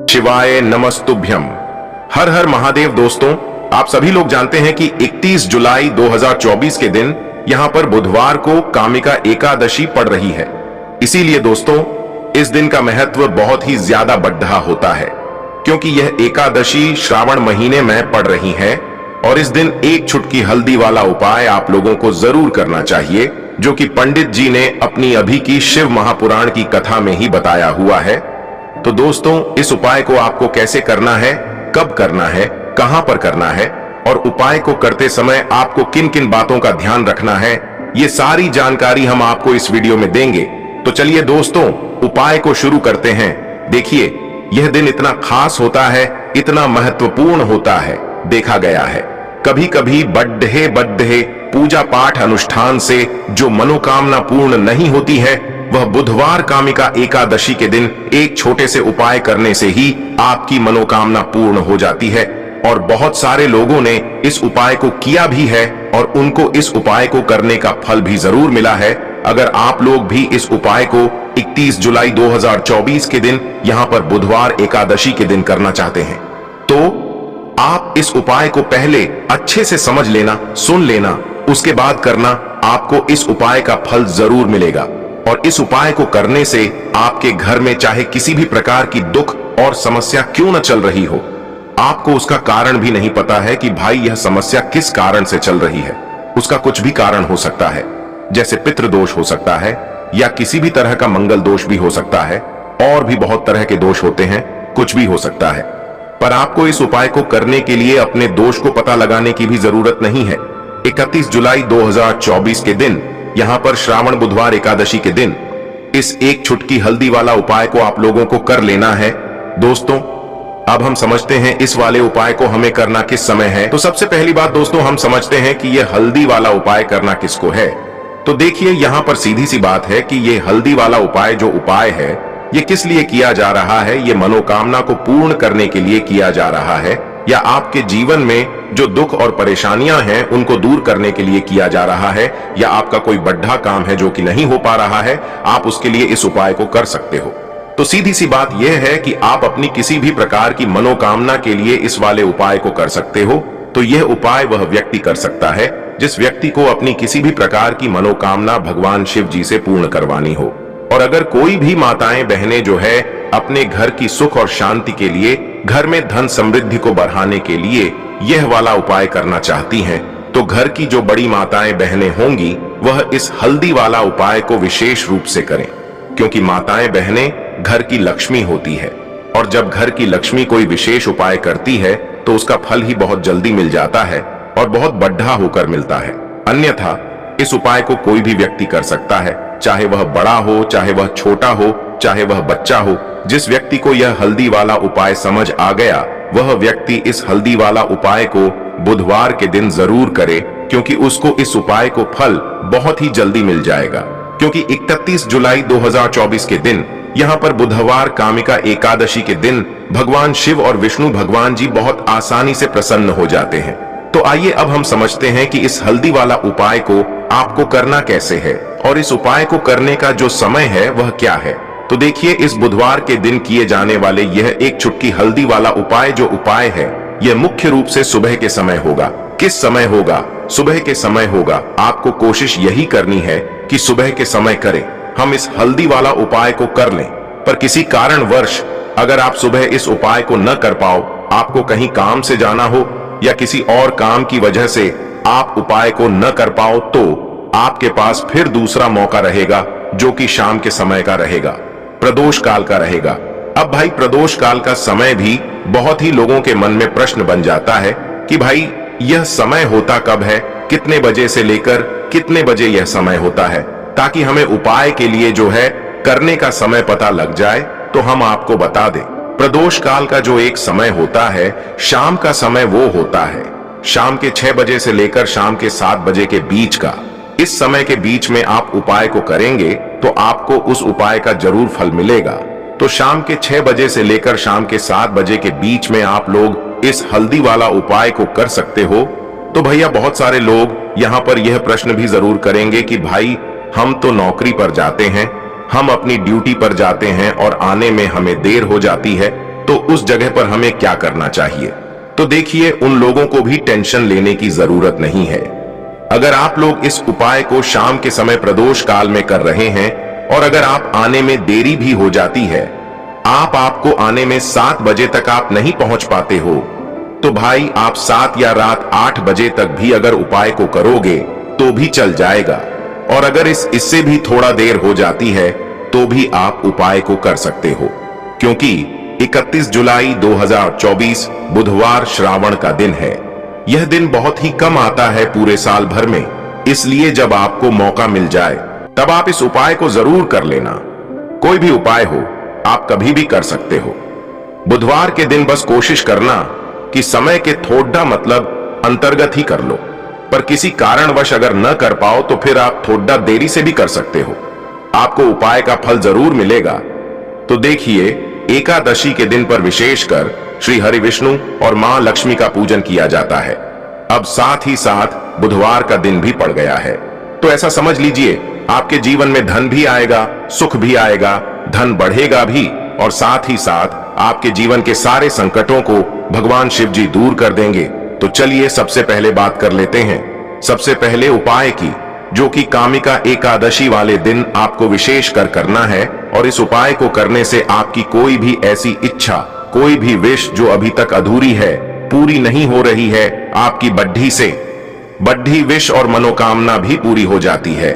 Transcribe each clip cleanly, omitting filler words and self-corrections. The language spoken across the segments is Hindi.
शिवाय नमस्तुभ्यम। हर हर महादेव। दोस्तों, आप सभी लोग जानते हैं कि 31 जुलाई 2024 के दिन यहां पर बुधवार को कामिका एकादशी पड़ रही है। इसीलिए दोस्तों, इस दिन का महत्व बहुत ही ज्यादा बढ़ा होता है, क्योंकि यह एकादशी श्रावण महीने में पड़ रही है और इस दिन एक चुटकी हल्दी वाला उपाय आप लोगों को जरूर करना चाहिए, जो कि पंडित जी ने अपनी अभी की शिव महापुराण की कथा में ही बताया हुआ है। तो दोस्तों, इस उपाय को आपको कैसे करना है, कब करना है, कहां पर करना है और उपाय को करते समय आपको किन किन बातों का ध्यान रखना है, ये सारी जानकारी हम आपको इस वीडियो में देंगे। तो चलिए दोस्तों, उपाय को शुरू करते हैं। देखिए, यह दिन इतना खास होता है, इतना महत्वपूर्ण होता है। देखा गया है कभी कभी बड्ढे पूजा पाठ अनुष्ठान से जो मनोकामना पूर्ण नहीं होती है, वह बुधवार कामिका एकादशी के दिन एक छोटे से उपाय करने से ही आपकी मनोकामना पूर्ण हो जाती है। और बहुत सारे लोगों ने इस उपाय को किया भी है और उनको इस उपाय को करने का फल भी जरूर मिला है। अगर आप लोग भी इस उपाय को 31 जुलाई 2024 के दिन यहां पर बुधवार एकादशी के दिन करना चाहते हैं, तो आप इस उपाय को पहले अच्छे से समझ लेना, सुन लेना, उसके बाद करना। आपको इस उपाय का फल जरूर मिलेगा। और इस उपाय को करने से आपके घर में चाहे किसी भी प्रकार की दुख और समस्या क्यों न चल रही हो, आपको उसका कारण भी नहीं पता है कि भाई यह समस्या किस कारण से चल रही है। उसका कुछ भी कारण हो सकता है, जैसे पितृदोष हो सकता है या किसी भी तरह का मंगल दोष भी हो सकता है, और भी बहुत तरह के दोष होते हैं, कुछ भी हो सकता है। पर आपको इस उपाय को करने के लिए अपने दोष को पता लगाने की भी जरूरत नहीं है। 31 जुलाई 2024 के दिन यहां पर श्रावण बुधवार एकादशी के दिन इस एक चुटकी हल्दी वाला उपाय को आप लोगों को कर लेना है। दोस्तों, अब हम समझते हैं इस वाले उपाय को हमें करना किस समय है। तो सबसे पहली बात दोस्तों, हम समझते हैं कि यह हल्दी वाला उपाय करना किसको है। तो देखिए, यहां पर सीधी सी बात है कि यह हल्दी वाला उपाय जो उपाय है, ये किस लिए किया जा रहा है। ये मनोकामना को पूर्ण करने के लिए किया जा रहा है, या आपके जीवन में जो दुख और परेशानियां हैं उनको दूर करने के लिए किया जा रहा है, या आपका कोई बड़ा काम है जो कि नहीं हो पा रहा है, आप उसके लिए इस उपाय को कर सकते हो। तो सीधी सी बात यह है कि आप अपनी किसी भी प्रकार की मनोकामना के लिए इस वाले उपाय को कर सकते हो। तो यह उपाय वह व्यक्ति कर सकता है जिस व्यक्ति को अपनी किसी भी प्रकार की मनोकामना भगवान शिव जी से पूर्ण करवानी हो। और अगर कोई भी माताएं बहनें जो है अपने घर की सुख और शांति के लिए, घर में धन समृद्धि को बढ़ाने के लिए यह वाला उपाय करना चाहती हैं, तो घर की जो बड़ी माताएं बहनें होंगी वह इस हल्दी वाला उपाय को विशेष रूप से करें, क्योंकि माताएं बहनें घर की लक्ष्मी होती है। और जब घर की लक्ष्मी कोई विशेष उपाय करती है तो उसका फल ही बहुत जल्दी मिल जाता है और बहुत बढ़ा होकर मिलता है। अन्यथा इस उपाय को कोई भी व्यक्ति कर सकता है, चाहे वह बड़ा हो, चाहे वह छोटा हो, चाहे वह बच्चा हो। जिस व्यक्ति को यह हल्दी वाला उपाय समझ आ गया, वह व्यक्ति इस हल्दी वाला उपाय को बुधवार के दिन जरूर करे, क्योंकि उसको इस उपाय को फल बहुत ही जल्दी मिल जाएगा। क्योंकि 31 जुलाई 2024 के दिन यहाँ पर बुधवार कामिका एकादशी के दिन भगवान शिव और विष्णु भगवान जी बहुत आसानी से प्रसन्न हो जाते हैं। तो आइए अब हम समझते हैं कि इस हल्दी वाला उपाय को आपको करना कैसे है और इस उपाय को करने का जो समय है वह क्या है। तो देखिए, इस बुधवार के दिन किए जाने वाले यह एक चुटकी हल्दी वाला उपाय जो उपाय है, यह मुख्य रूप से सुबह के समय होगा। किस समय होगा? सुबह के समय होगा। आपको कोशिश यही करनी है कि सुबह के समय करें। हम इस हल्दी वाला उपाय को कर लें, पर किसी कारणवश अगर आप सुबह इस उपाय को न कर पाओ, आपको कहीं काम से जाना हो या किसी और काम की वजह से आप उपाय को न कर पाओ, तो आपके पास फिर दूसरा मौका रहेगा, जो कि शाम के समय का रहेगा, प्रदोष काल का रहेगा। अब भाई, प्रदोष काल का समय भी बहुत ही लोगों के मन में प्रश्न बन जाता है कि भाई यह समय होता कब है, कितने बजे से लेकर कितने बजे यह समय होता है, ताकि हमें उपाय के लिए जो है करने का समय पता लग जाए। तो हम आपको बता दें, प्रदोष काल का जो एक समय होता है, शाम का समय वो होता है शाम के 6 बजे से लेकर शाम के 7 बजे के बीच का। इस समय के बीच में आप उपाय को करेंगे तो आपको उस उपाय का जरूर फल मिलेगा। तो शाम के 6 बजे से लेकर शाम के 7 बजे के बीच में आप लोग इस हल्दी वाला उपाय को कर सकते हो। तो भैया, बहुत सारे लोग यहाँ पर यह प्रश्न भी जरूर करेंगे कि भाई, हम तो नौकरी पर जाते हैं, हम अपनी ड्यूटी पर जाते हैं और आने में हमें देर हो जाती है, तो उस जगह पर हमें क्या करना चाहिए? तो देखिए, उन लोगों को भी टेंशन लेने की जरूरत नहीं है। अगर आप लोग इस उपाय को शाम के समय प्रदोष काल में कर रहे हैं और अगर आप आने में देरी भी हो जाती है, आपको आने में 7 बजे तक आप नहीं पहुंच पाते हो, तो भाई आप 7 या रात 8 बजे तक भी अगर उपाय को करोगे तो भी चल जाएगा। और अगर इससे भी थोड़ा देर हो जाती है तो भी आप उपाय को कर सकते हो, क्योंकि 31 जुलाई 2024 बुधवार श्रावण का दिन है। यह दिन बहुत ही कम आता है पूरे साल भर में, इसलिए जब आपको मौका मिल जाए तब आप इस उपाय को जरूर कर लेना। कोई भी उपाय हो, आप कभी भी कर सकते हो। बुधवार के दिन बस कोशिश करना कि समय के थोड़ा मतलब अंतर्गत ही कर लो, पर किसी कारणवश अगर न कर पाओ तो फिर आप थोड़ा देरी से भी कर सकते हो, आपको उपाय का फल जरूर मिलेगा। तो देखिए, एकादशी के दिन पर विशेषकर श्री हरि विष्णु और मां लक्ष्मी का पूजन किया जाता है। अब साथ ही साथ बुधवार का दिन भी पड़ गया है, तो ऐसा समझ लीजिए आपके जीवन में धन भी आएगा, सुख भी आएगा, धन बढ़ेगा भी, और साथ ही साथ आपके जीवन के सारे संकटों को भगवान शिव जी दूर कर देंगे। तो चलिए सबसे पहले बात कर लेते हैं सबसे पहले उपाय की, जो कि कामिका एकादशी वाले दिन आपको विशेष कर करना है। और इस उपाय को करने से आपकी कोई भी ऐसी इच्छा, कोई भी विश जो अभी तक अधूरी है, पूरी नहीं हो रही है, आपकी बड्ढी विश और मनोकामना भी पूरी हो जाती है।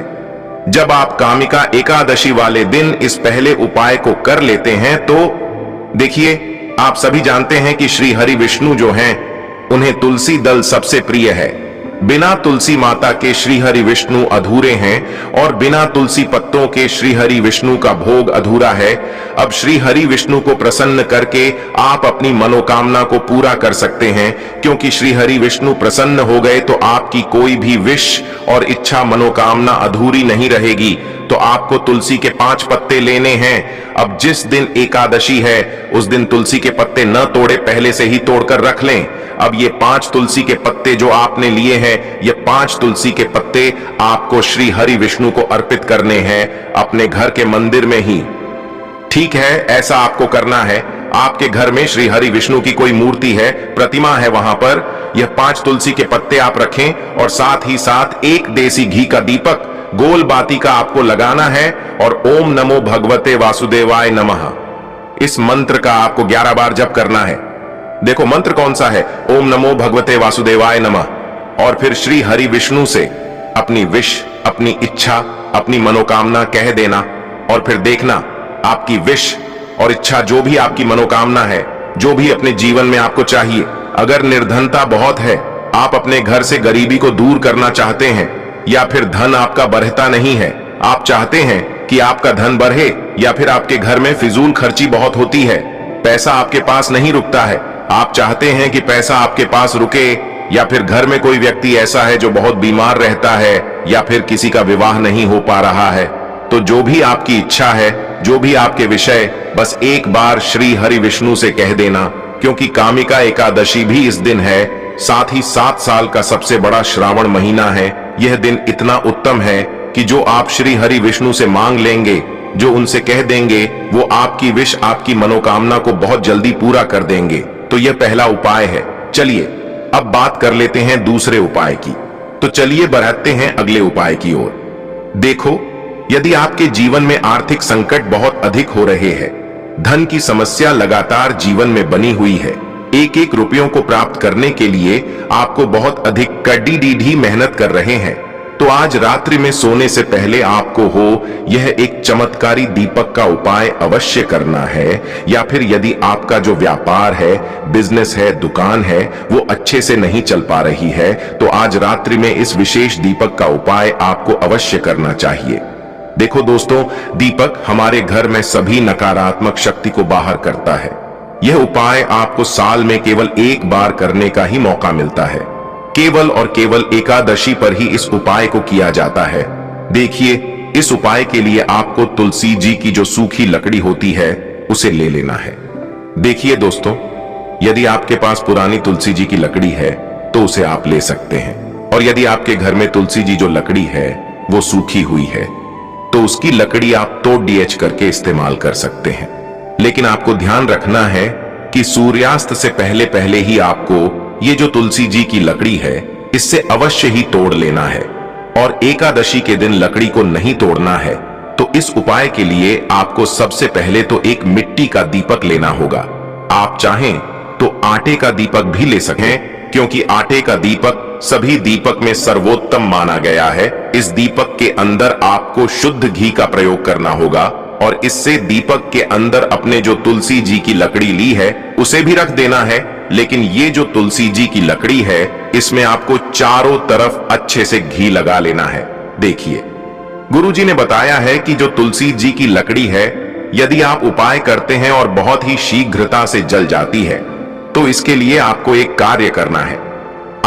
जब आप कामिका एकादशी वाले दिन इस पहले उपाय को कर लेते हैं तो देखिए, आप सभी जानते हैं कि श्री हरि विष्णु जो हैं, उन्हें तुलसी दल सबसे प्रिय है। बिना तुलसी माता के श्री हरि विष्णु अधूरे हैं और बिना तुलसी पत्तों के श्री हरि विष्णु का भोग अधूरा है। अब श्री हरि विष्णु को प्रसन्न करके आप अपनी मनोकामना को पूरा कर सकते हैं, क्योंकि श्री हरि विष्णु प्रसन्न हो गए तो आपकी कोई भी विश और इच्छा मनोकामना अधूरी नहीं रहेगी। तो आपको तुलसी के 5 पत्ते लेने हैं। अब जिस दिन एकादशी है उस दिन तुलसी के पत्ते न तोड़े, पहले से ही तोड़कर रख लें। अब ये 5 तुलसी के पत्ते जो आपने लिए हैं, ये 5 तुलसी के पत्ते आपको श्री हरि विष्णु को अर्पित करने हैं अपने घर के मंदिर में ही। ठीक है, ऐसा आपको करना है। आपके घर में श्री हरि विष्णु की कोई मूर्ति है, प्रतिमा है, वहां पर यह 5 तुलसी के पत्ते आप रखें और साथ ही साथ एक देसी घी का दीपक गोल बाती का आपको लगाना है और ओम नमो भगवते वासुदेवाय नमः इस मंत्र का आपको 11 बार जप करना है। देखो मंत्र कौन सा है, ओम नमो भगवते वासुदेवाय नमः। और फिर श्री हरि विष्णु से अपनी विश, अपनी इच्छा, अपनी मनोकामना कह देना और फिर देखना आपकी विश और इच्छा, जो भी आपकी मनोकामना है, जो भी अपने जीवन में आपको चाहिए। अगर निर्धनता बहुत है, आप अपने घर से गरीबी को दूर करना चाहते हैं, या फिर धन आपका बढ़ता नहीं है, आप चाहते हैं कि आपका धन बढ़े, या फिर आपके घर में फिजूल खर्ची बहुत होती है, पैसा आपके पास नहीं रुकता है, आप चाहते हैं कि पैसा आपके पास रुके, या फिर घर में कोई व्यक्ति ऐसा है जो बहुत बीमार रहता है, या फिर किसी का विवाह नहीं हो पा रहा है, तो जो भी आपकी इच्छा है, जो भी आपके विषय, बस एक बार श्री हरि विष्णु से कह देना। क्योंकि कामिका एकादशी भी इस दिन है, साथ ही 7 साल का सबसे बड़ा श्रावण महीना है। यह दिन इतना उत्तम है कि जो आप श्री हरि विष्णु से मांग लेंगे, जो उनसे कह देंगे, वो आपकी विश, आपकी मनोकामना को बहुत जल्दी पूरा कर देंगे। तो यह पहला उपाय है। चलिए अब बात कर लेते हैं दूसरे उपाय की। तो चलिए बढ़ते हैं अगले उपाय की ओर। देखो, यदि आपके जीवन में आर्थिक संकट बहुत अधिक हो रहे हैं, धन की समस्या लगातार जीवन में बनी हुई है, एक एक रुपयों को प्राप्त करने के लिए आपको बहुत अधिक कड़ी मेहनत कर रहे हैं, तो आज रात्रि में सोने से पहले आपको यह एक चमत्कारी दीपक का उपाय अवश्य करना है। या फिर यदि आपका जो व्यापार है, बिजनेस है, दुकान है, वो अच्छे से नहीं चल पा रही है, तो आज रात्रि में इस विशेष दीपक का उपाय आपको अवश्य करना चाहिए। देखो दोस्तों, दीपक हमारे घर में सभी नकारात्मक शक्ति को बाहर करता है। यह उपाय आपको साल में केवल एक बार करने का ही मौका मिलता है। केवल और केवल एकादशी पर ही इस उपाय को किया जाता है। देखिए, इस उपाय के लिए आपको तुलसी जी की जो सूखी लकड़ी होती है उसे ले लेना है। देखिए दोस्तों, यदि आपके पास पुरानी तुलसी जी की लकड़ी है तो उसे आप ले सकते हैं, और यदि आपके घर में तुलसी जी जो लकड़ी है वो सूखी हुई है तो उसकी लकड़ी आप तोड़ डीएच करके इस्तेमाल कर सकते हैं। लेकिन आपको ध्यान रखना है कि सूर्यास्त से पहले पहले ही आपको ये जो तुलसी जी की लकड़ी है इससे अवश्य ही तोड़ लेना है, और एकादशी के दिन लकड़ी को नहीं तोड़ना है। तो इस उपाय के लिए आपको सबसे पहले तो एक मिट्टी का दीपक लेना होगा। आप चाहें तो आटे का दीपक भी ले सकें, क्योंकि आटे का दीपक सभी दीपक में सर्वोत्तम माना गया है। इस दीपक के अंदर आपको शुद्ध घी का प्रयोग करना होगा, और इससे दीपक के अंदर अपने जो तुलसी जी की लकड़ी ली है उसे भी रख देना है। लेकिन ये जो तुलसी जी की लकड़ी है इसमें आपको चारों तरफ अच्छे से घी लगा लेना है। देखिए, गुरुजी ने बताया है कि जो तुलसी जी की लकड़ी है यदि आप उपाय करते हैं और बहुत ही शीघ्रता से जल जाती है, तो इसके लिए आपको एक कार्य करना है।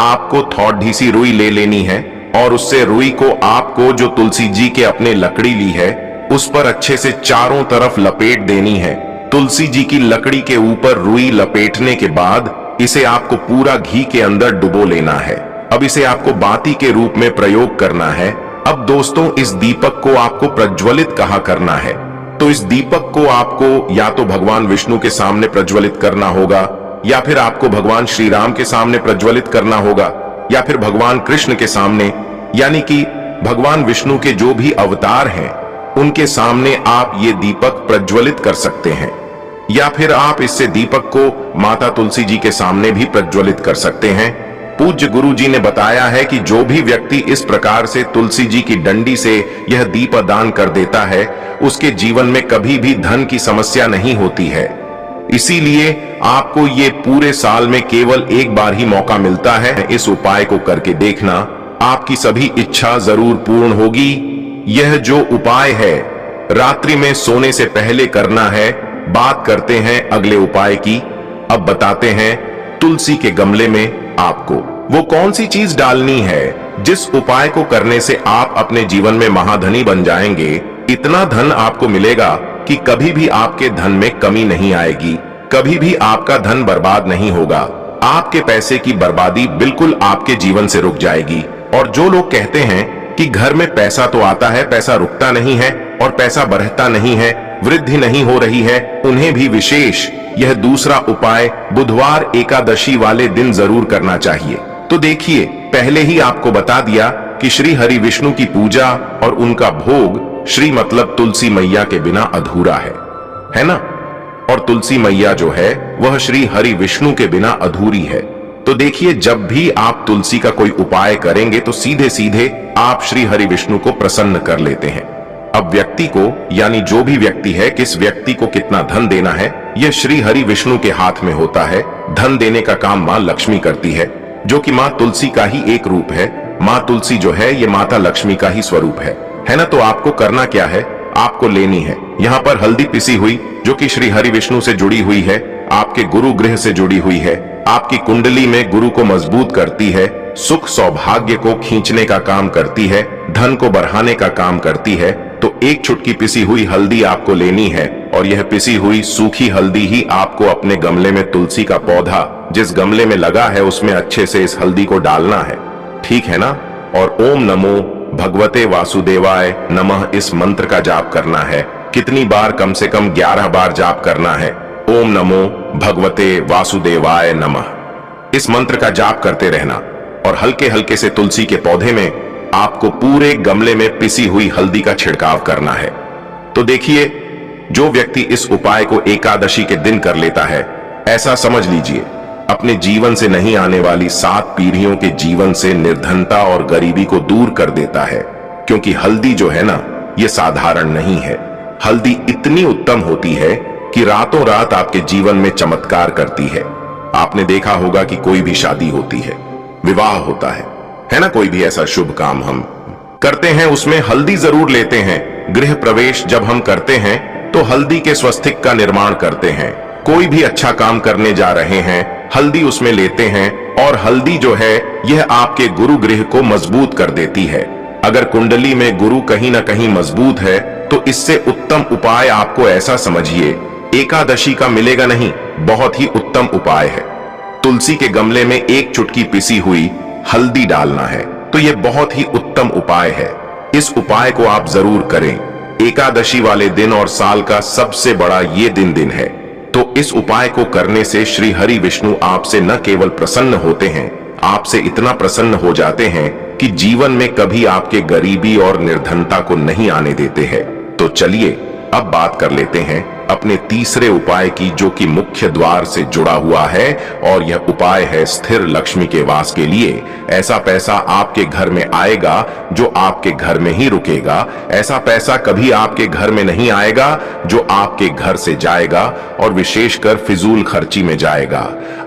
आपको थोड़ी सी रुई ले लेनी है, और उससे रुई को आपको जो तुलसी जी के अपने लकड़ी ली है उस पर अच्छे से चारों तरफ लपेट देनी है। तुलसी जी की लकड़ी के ऊपर रुई लपेटने के बाद इसे आपको पूरा घी के अंदर डुबो लेना है। अब इसे आपको बाती के रूप में प्रयोग करना है। अब दोस्तों, इस दीपक को आपको प्रज्वलित कहाँ करना है, तो इस दीपक को आपको या तो भगवान विष्णु के सामने प्रज्वलित करना होगा, या फिर आपको भगवान श्री राम के सामने प्रज्वलित करना होगा, या फिर भगवान कृष्ण के सामने, यानी कि भगवान विष्णु के जो भी अवतार हैं उनके सामने आप ये दीपक प्रज्वलित कर सकते हैं। या फिर आप इससे दीपक को माता तुलसी जी के सामने भी प्रज्वलित कर सकते हैं। पूज्य गुरु जी ने बताया है कि जो भी व्यक्ति इस प्रकार से तुलसी जी की डंडी से यह दीप दान कर देता है उसके जीवन में कभी भी धन की समस्या नहीं होती है। इसीलिए आपको ये पूरे साल में केवल एक बार ही मौका मिलता है। इस उपाय को करके देखना, आपकी सभी इच्छा जरूर पूर्ण होगी। यह जो उपाय है रात्रि में सोने से पहले करना है। बात करते हैं अगले उपाय की। अब बताते हैं तुलसी के गमले में आपको वो कौन सी चीज डालनी है जिस उपाय को करने से आप अपने जीवन में महाधनी बन जाएंगे। इतना धन आपको मिलेगा कि कभी भी आपके धन में कमी नहीं आएगी, कभी भी आपका धन बर्बाद नहीं होगा। आपके पैसे की बर्बादी बिल्कुल आपके जीवन से रुक जाएगी। और जो लोग कहते हैं कि घर में पैसा तो आता है, पैसा रुकता नहीं है और पैसा बढ़ता नहीं है, वृद्धि नहीं हो रही है, उन्हें भी विशेष यह दूसरा उपाय बुधवार एकादशी वाले दिन जरूर करना चाहिए। तो देखिए, पहले ही आपको बता दिया कि श्री हरि विष्णु की पूजा और उनका भोग श्री मतलब तुलसी मैया के बिना अधूरा है ना। और तुलसी मैया जो है वह श्री हरि विष्णु के बिना अधूरी है। तो देखिए, जब भी आप तुलसी का कोई उपाय करेंगे तो सीधे सीधे आप श्री हरि विष्णु को प्रसन्न कर लेते हैं। अब व्यक्ति को, यानी जो भी व्यक्ति है, किस व्यक्ति को कितना धन देना है यह श्री हरि विष्णु के हाथ में होता है। धन देने का काम मां लक्ष्मी करती है, जो कि मां तुलसी का ही एक रूप है। मां तुलसी जो है ये माता लक्ष्मी का ही स्वरूप है ना। तो आपको करना क्या है, आपको लेनी है यहाँ पर हल्दी पिसी हुई, जो कि श्री हरि विष्णु से जुड़ी हुई है, आपके गुरु गृह से जुड़ी हुई है, आपकी कुंडली में गुरु को मजबूत करती है, सुख सौभाग्य को खींचने का काम करती है, धन को बढ़ाने का काम करती है। तो एक चुटकी पिसी हुई हल्दी आपको लेनी है, और यह पिसी हुई सूखी हल्दी ही आपको अपने गमले में तुलसी का पौधा जिस गमले में लगा है उसमें अच्छे से इस हल्दी को डालना है, ठीक है ना। और ओम नमो भगवते वासुदेवाय नमः इस मंत्र का जाप करना है। कितनी बार? कम से कम 11 बार जाप करना है। ओम नमो भगवते वासुदेवाय नमः इस मंत्र का जाप करते रहना, और हल्के हल्के से तुलसी के पौधे में आपको पूरे गमले में पिसी हुई हल्दी का छिड़काव करना है। तो देखिए, जो व्यक्ति इस उपाय को एकादशी के दिन कर लेता है, ऐसा समझ लीजिए अपने जीवन से नहीं आने वाली 7 पीढ़ियों के जीवन से निर्धनता और गरीबी को दूर कर देता है। क्योंकि हल्दी जो है ना, ये साधारण नहीं है। हल्दी इतनी उत्तम होती है कि रातों रात आपके जीवन में चमत्कार करती है। आपने देखा होगा कि कोई भी शादी होती है, विवाह होता है ना, कोई भी ऐसा शुभ काम हम करते हैं उसमें हल्दी जरूर लेते हैं। गृह प्रवेश जब हम करते हैं तो हल्दी के स्वस्तिक का निर्माण करते हैं। कोई भी अच्छा काम करने जा रहे हैं, हल्दी उसमें लेते हैं, और हल्दी जो है यह आपके गुरु गृह को मजबूत कर देती है। अगर कुंडली में गुरु कहीं ना कहीं मजबूत है तो इससे उत्तम उपाय आपको ऐसा समझिए एकादशी का मिलेगा नहीं, बहुत ही उत्तम उपाय है। तुलसी के गमले में एक चुटकी पिसी हुई हल्दी डालना है, तो यह बहुत ही उत्तम उपाय है। इस उपाय को आप जरूर करें। एकादशी वाले दिन और साल का सबसे बड़ा ये दिन है। तो इस उपाय को करने से श्री हरि विष्णु आपसे न केवल प्रसन्न होते हैं, आपसे इतना प्रसन्न हो जाते हैं कि जीवन में कभी आपके गरीबी और निर्धनता को नहीं आने देते हैं। तो चलिए अब बात कर लेते हैं अपने तीसरे उपाय की, जो कि मुख्य द्वार से जुड़ा हुआ है, और यह उपाय है स्थिर लक्ष्मी के वास के लिए। ऐसा पैसा आपके घर में आएगा जो आपके घर में ही रुकेगा। ऐसा पैसा कभी आपके घर में नहीं आएगा जो आपके घर से जाएगा और विशेषकर फिजूल खर्ची में जाएगा।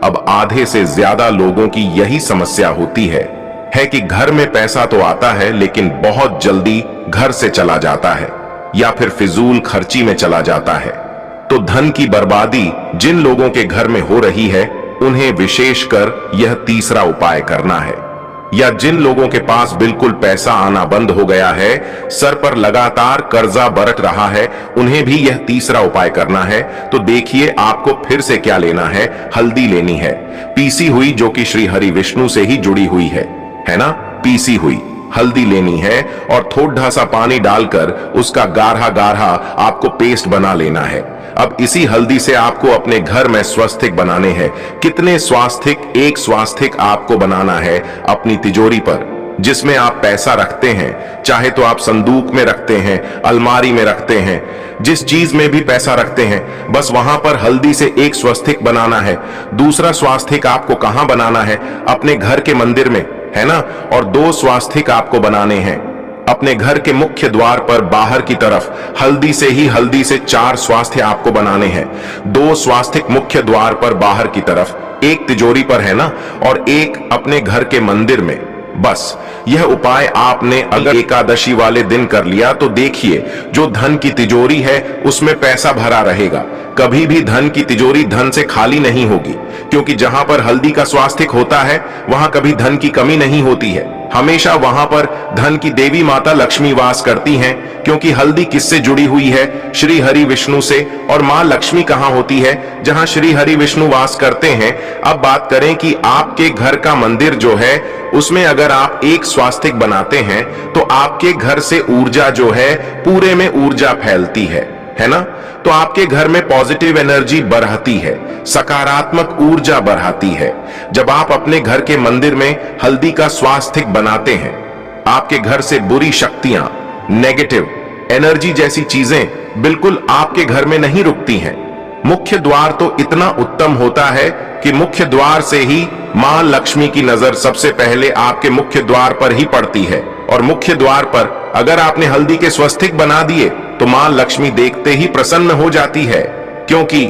अब आधे से ज्यादा लोगों की यही समस्या होती है कि घर में पैसा तो आता है लेकिन बहुत जल्दी घर से चला जाता है या फिर फिजूल खर्ची में चला जाता है। तो धन की बर्बादी जिन लोगों के घर में हो रही है उन्हें विशेषकर यह तीसरा उपाय करना है, या जिन लोगों के पास बिल्कुल पैसा आना बंद हो गया है, सर पर लगातार कर्जा बरत रहा है, उन्हें भी यह तीसरा उपाय करना है। तो देखिए आपको फिर से क्या लेना है। हल्दी लेनी है, पीसी हुई, जो कि श्री हरि विष्णु से ही जुड़ी हुई है ना। पीसी हुई हल्दी लेनी है और थोड़ा सा पानी डालकर उसका गाढ़ा गाढ़ा आपको पेस्ट बना लेना है। अब इसी हल्दी से आपको अपने घर में स्वास्तिक बनाने हैं। कितने स्वास्तिक? एक स्वास्तिक आपको बनाना है अपनी तिजोरी पर, जिसमें आप पैसा रखते हैं। चाहे तो आप संदूक में रखते हैं, अलमारी में रखते हैं, जिस चीज में भी पैसा रखते हैं, बस वहां पर हल्दी से एक स्वास्तिक बनाना है। दूसरा स्वास्तिक आपको कहां बनाना है? अपने घर के मंदिर में, है ना। और 2 स्वास्तिक आपको बनाने हैं अपने घर के मुख्य द्वार पर बाहर की तरफ। हल्दी से 4 स्वास्तिक आपको बनाने हैं। 2 स्वास्तिक मुख्य द्वार पर बाहर की तरफ, एक तिजोरी पर, है ना, और एक अपने घर के मंदिर में। बस यह उपाय आपने अगर एकादशी वाले दिन कर लिया तो देखिए जो धन की तिजोरी है उसमें पैसा भरा रहेगा। कभी भी धन की तिजोरी धन से खाली नहीं होगी, क्योंकि जहां पर हल्दी का स्वास्तिक होता है वहां कभी धन की कमी नहीं होती है। हमेशा वहां पर धन की देवी माता लक्ष्मी वास करती हैं, क्योंकि हल्दी किससे जुड़ी हुई है? श्री हरि विष्णु से। और मां लक्ष्मी कहां होती है? जहां श्री हरि विष्णु वास करते हैं। अब बात करें कि आपके घर का मंदिर जो है उसमें अगर आप एक स्वास्तिक बनाते हैं तो आपके घर से ऊर्जा जो है पूरे में ऊर्जा फैलती है ना। तो आपके घर में पॉजिटिव एनर्जी बढ़ती है, सकारात्मक ऊर्जा बढ़ती है। जब आप अपने घर के मंदिर में हल्दी का स्वास्तिक बनाते हैं, आपके घर से बुरी शक्तियां, नेगेटिव एनर्जी जैसी चीजें बिल्कुल आपके घर में नहीं रुकती हैं। मुख्य द्वार तो इतना उत्तम होता है कि मुख्य द्वार से ही मां लक्ष्मी की नजर सबसे पहले आपके मुख्य द्वार पर ही पड़ती है। और मुख्य द्वार पर अगर आपने हल्दी के स्वास्तिक बना दिए तो मां लक्ष्मी देखते ही प्रसन्न हो जाती है, क्योंकि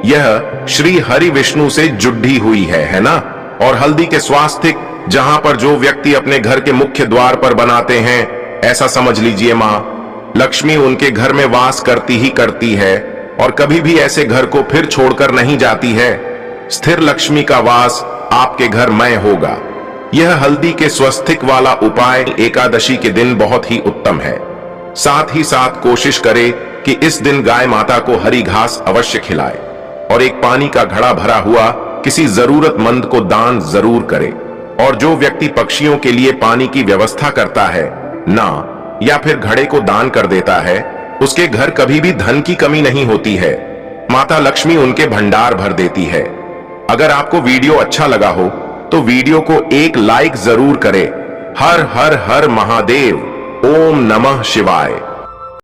यह श्री हरि विष्णु से जुड़ी हुई है ना। और हल्दी के स्वास्तिक जहां पर जो व्यक्ति अपने घर के मुख्य द्वार पर बनाते हैं, ऐसा समझ लीजिए मां लक्ष्मी उनके घर में वास करती ही करती है और कभी भी ऐसे घर को फिर छोड़कर नहीं जाती है। स्थिर लक्ष्मी का वास आपके घर में होगा। यह हल्दी के स्वास्तिक वाला उपाय एकादशी के दिन बहुत ही उत्तम है। साथ ही साथ कोशिश करें कि इस दिन गाय माता को हरी घास अवश्य खिलाए और एक पानी का घड़ा भरा हुआ किसी जरूरतमंद को दान जरूर करे। और जो व्यक्ति पक्षियों के लिए पानी की व्यवस्था करता है ना, या फिर घड़े को दान कर देता है, उसके घर कभी भी धन की कमी नहीं होती है। माता लक्ष्मी उनके भंडार भर देती है। अगर आपको वीडियो अच्छा लगा हो तो वीडियो को एक लाइक जरूर करें। हर हर हर महादेव। ओम नमः शिवाय।